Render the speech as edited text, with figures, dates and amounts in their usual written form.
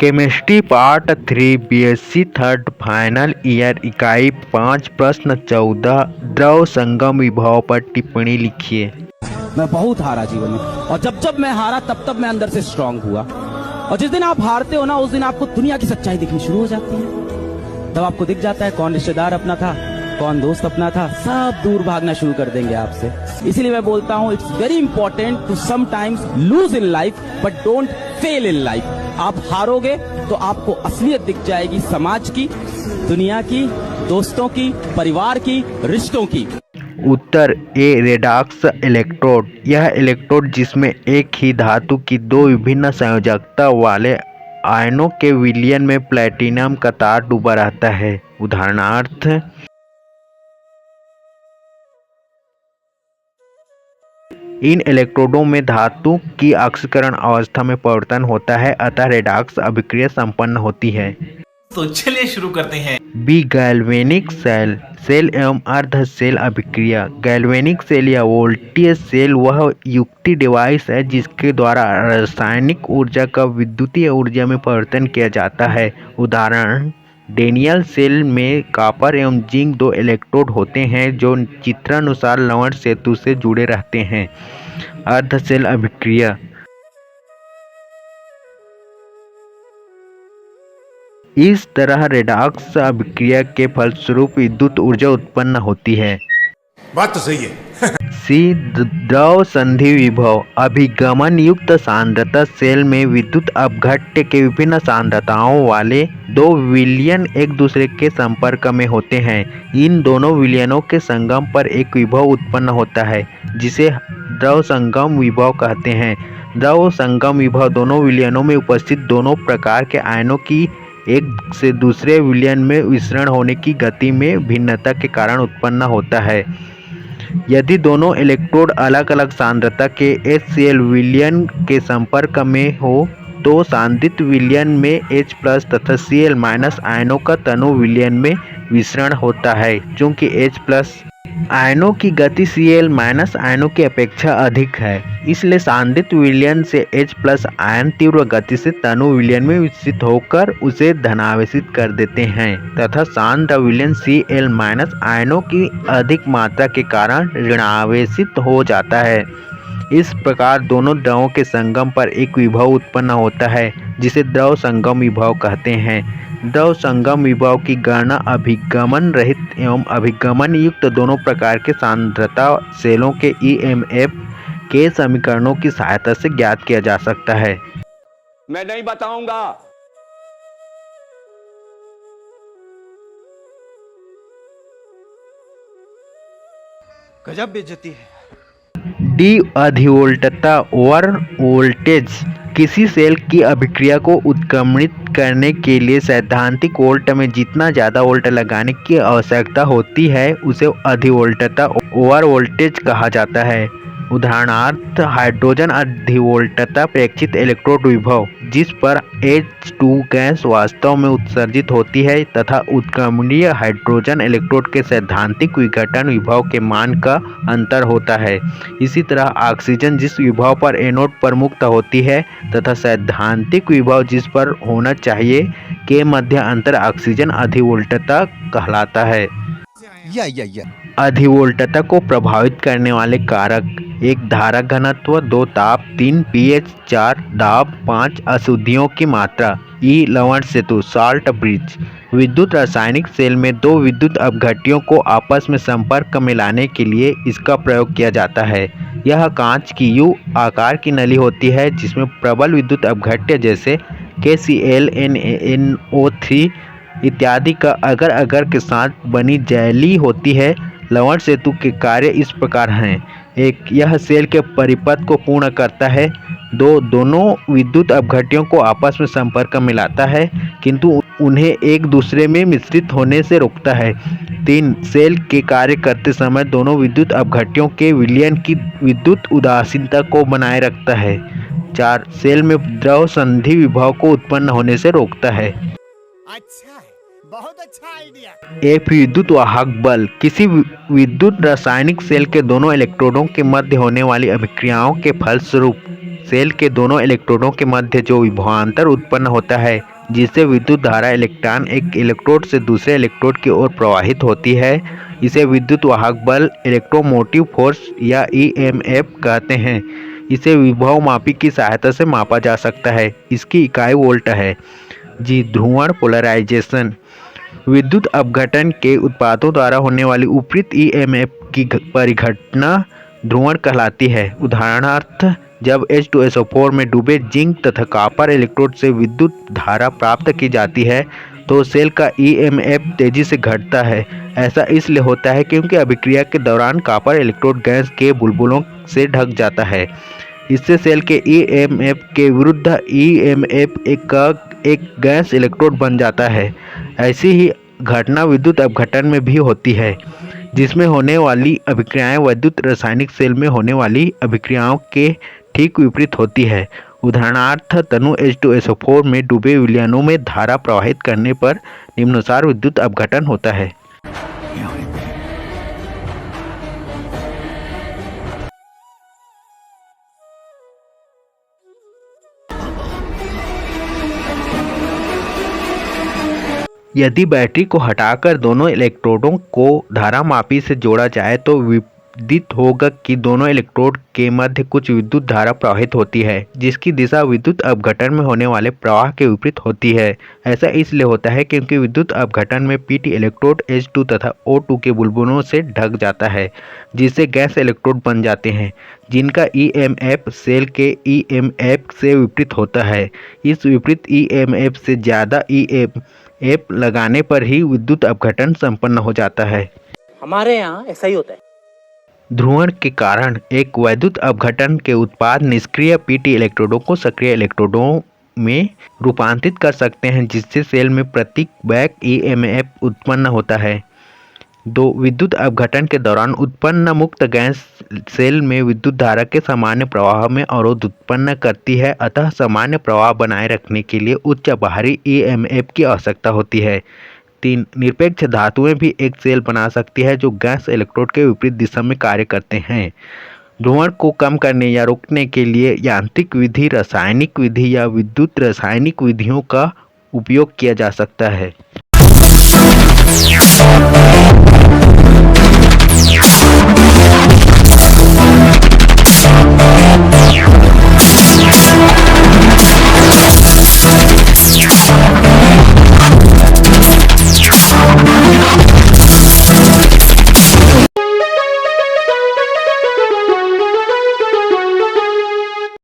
Chemistry part 3 BSc third final year इकाई 5 प्रश्न 14 द्रव संगम विभव पर टिप्पणी लिखिए। मैं बहुत हारा जीवन में, और जब जब मैं हारा तब तब मैं अंदर से स्ट्रांग हुआ। और जिस दिन आप हारते हो ना, उस दिन आपको दुनिया की सच्चाई दिखनी शुरू हो जाती है। तब आपको दिख जाता है कौन रिश्तेदार अपना था, कौन दोस्त अपना था। सब दूर भागना शुरू कर देंगे आपसे। इसीलिए मैं बोलता हूँ, it's very important to sometimes lose in life but don't fail in life. आप हारोगे तो आपको असलियत दिख जाएगी, समाज की, दुनिया की, दोस्तों की, परिवार की, रिश्तों की। उत्तर ए रेडॉक्स इलेक्ट्रोड। यह इलेक्ट्रोड जिसमें एक ही धातु की दो विभिन्न संयोजकता वाले आयनों के विलयन में प्लैटिनम का तार डूबा रहता है। उदाहरणार्थ इन इलेक्ट्रोडों में धातु की ऑक्सीकरण अवस्था में परिवर्तन होता है, अतः रेडॉक्स अभिक्रिया संपन्न होती है। तो चलिए शुरू करते हैं। बी गैल्वेनिक सेल एवं अर्ध सेल अभिक्रिया। गैल्वेनिक सेल या वोल्टेज सेल वह युक्ति डिवाइस है जिसके द्वारा रासायनिक ऊर्जा का विद्युतीय ऊर्जा में परिवर्तन किया जाता है। उदाहरण डेनियल सेल में कॉपर एवं जिंक दो इलेक्ट्रोड होते हैं जो चित्रानुसार लवण सेतु से जुड़े रहते हैं। अर्ध सेल अभिक्रिया। इस तरह रेडॉक्स अभिक्रिया के फलस्वरूप विद्युत ऊर्जा उत्पन्न होती है। बात तो सही है। सी द्रव संधि विभव। अभिगमन युक्त सांद्रता सेल में विद्युत अपघट्य के विभिन्न सांद्रताओं वाले दो विलयन एक दूसरे के संपर्क में होते हैं। इन दोनों विलयनों के संगम पर एक विभव उत्पन्न होता है जिसे द्रव संगम विभव कहते हैं। द्रव संगम विभव दोनों विलयनों में उपस्थित दोनों प्रकार के आयनों की एक से दूसरे विलयन में विसरण होने की गति में भिन्नता के कारण उत्पन्न होता है। यदि दोनों इलेक्ट्रोड अलग अलग सांद्रता के HCl विलयन के संपर्क में हो तो सांद्रित विलयन में H+ तथा Cl- आयनों का तनु विलयन में विसरण होता है। चूंकि H+ आयनों की गति Cl- आयनों की अपेक्षा अधिक है, इसलिए सांद्रित विलयन से H+ आयन तीव्र गति से तनु विलयन में विकसित होकर उसे धनावेशित कर देते हैं तथा सांद्र विलयन Cl- आयनों की अधिक मात्रा के कारण ऋणावेशित हो जाता है। इस प्रकार दोनों द्रवों के संगम पर एक विभव उत्पन्न होता है जिसे द्रव संगम विभव कहते हैं। द्रव संगम विभव की गणना अभिगमन रहित एवं अभिगमन युक्त दोनों प्रकार के सांद्रता सेलों के EMF के समीकरणों की सहायता से ज्ञात किया जा सकता है। मैं नहीं बताऊंगा। गजब बेइज्जती है। डी अधिवोल्टता ओवर वोल्टेज। किसी सेल की अभिक्रिया को उत्क्रमणित करने के लिए सैद्धांतिक वोल्ट में जितना ज़्यादा वोल्ट लगाने की आवश्यकता होती है उसे अधिवोल्टता ओवर वोल्टेज कहा जाता है। उदाहरणार्थ हाइड्रोजन अधिवोल्टता प्रेक्षित इलेक्ट्रोड विभव जिस पर H2 गैस वास्तव में उत्सर्जित होती है तथा उत्क्रमणीय हाइड्रोजन इलेक्ट्रोड के सैद्धांतिक विघटन विभव के मान का अंतर होता है। इसी तरह ऑक्सीजन जिस विभव पर एनोड पर मुक्त होती है तथा सैद्धांतिक विभव जिस पर होना चाहिए के मध्य अंतर ऑक्सीजन अधिवोल्टता कहलाता है। अधिवोल्टता को प्रभावित करने वाले कारक: 1 धारा घनत्व, 2 ताप, 3 pH, 4 दाब, 5 अशुद्धियों की मात्रा, E लवण सेतु साल्ट ब्रिज। विद्युत रासायनिक सेल में दो विद्युत अपघट्यों को आपस में संपर्क में लाने के लिए इसका प्रयोग किया जाता है। यह कांच की U आकार की नली होती है जिसमें प्रबल विद्युत अपघट्य जैसे KCl NaNO3 इत्यादि का अगर अगर के साथ बनी जेली होती है। लवण सेतु के कार्य इस प्रकार हैं: 1 यह सेल के परिपथ को पूर्ण करता है। 2 दोनों विद्युत अपघट्यों को आपस में संपर्क में लाता है किंतु उन्हें एक दूसरे में मिश्रित होने से रोकता है। 3 सेल के कार्य करते समय दोनों विद्युत अपघट्यों के विलयन की विद्युत उदासीनता को बनाए रखता है। 4 सेल में द्रव संधि विभव को उत्पन्न होने से रोकता है। अच्छा है, बहुत अच्छा आइडिया। F विद्युत वाहक बल। किसी विद्युत रासायनिक सेल के दोनों इलेक्ट्रोडों के मध्य होने वाली अभिक्रियाओं के फलस्वरूप सेल के दोनों इलेक्ट्रोडों के मध्य जो विभवांतर उत्पन्न होता है, जिससे विद्युत धारा इलेक्ट्रॉन एक इलेक्ट्रोड से दूसरे इलेक्ट्रोड की ओर प्रवाहित होती है, इसे विद्युत वाहक बल इलेक्ट्रोमोटिव फोर्स या ईएमएफ कहते हैं। इसे विभव मापी की सहायता से मापा जा सकता है। इसकी इकाई वोल्ट है। जी, ध्रुवण पोलराइजेशन विद्युत अपघटन के उत्पादों द्वारा होने वाली उपरीत ईएमएफ की परिघटना ध्रुवण कहलाती है। उदाहरणार्थ, जब H2SO4 में डूबे जिंक तथा कॉपर इलेक्ट्रोड से विद्युत धारा प्राप्त की जाती है तो सेल का ईएमएफ तेजी से घटता है। ऐसा इसलिए होता है क्योंकि अभिक्रिया के दौरान कॉपर इलेक्ट्रोड गैस के बुलबुलों से ढक जाता है। इससे सेल के ईएमएफ के विरुद्ध ईएमएफ एक गैस इलेक्ट्रोड बन जाता है। ऐसी ही घटना विद्युत अपघटन में भी होती है, जिसमें होने वाली अभिक्रियाएं विद्युत रासायनिक सेल में होने वाली अभिक्रियाओं के ठीक विपरीत होती है। उदाहरणार्थ, तनु H2SO4 में डूबे विलयनों में धारा प्रवाहित करने पर निम्नानुसार विद्युत अपघटन होता है। यदि बैटरी को हटाकर दोनों इलेक्ट्रोडों को धारामापी से जोड़ा जाए तो विदित होगा कि दोनों इलेक्ट्रोड के मध्य कुछ विद्युत धारा प्रवाहित होती है, जिसकी दिशा विद्युत अपघटन में होने वाले प्रवाह के विपरीत होती है। ऐसा इसलिए होता है क्योंकि विद्युत अपघटन में PT इलेक्ट्रोड H2 तथा O2 के बुलबुलों से ढक जाता है, जिससे गैस इलेक्ट्रोड बन जाते हैं, जिनका ईएमएफ सेल के ईएमएफ से विपरीत होता है। इस विपरीत ईएमएफ से ज़्यादा ईएमएफ लगाने पर ही विद्युत अपघटन संपन्न हो जाता है। हमारे यहाँ ऐसा ही होता है। ध्रुवण के कारण एक वैद्युत अपघटन के उत्पाद निष्क्रिय PT इलेक्ट्रोडों को सक्रिय इलेक्ट्रोडों में रूपांतरित कर सकते हैं, जिससे सेल में प्रतीक बैक ईएमएफ उत्पन्न होता है। 2. विद्युत अपघटन के दौरान उत्पन्न मुक्त गैस सेल में विद्युत धारा के सामान्य प्रवाह में अवरोध उत्पन्न करती है, अतः सामान्य प्रवाह बनाए रखने के लिए उच्च बाहरी ईएमएफ की आवश्यकता होती है। 3. निरपेक्ष धातुएं भी एक सेल बना सकती है जो गैस इलेक्ट्रोड के विपरीत दिशा में कार्य करते हैं। ध्रुवण को कम करने या रोकने के लिए यांत्रिक विधि, रासायनिक विधि या विद्युत रासायनिक विधियों का उपयोग किया जा सकता है।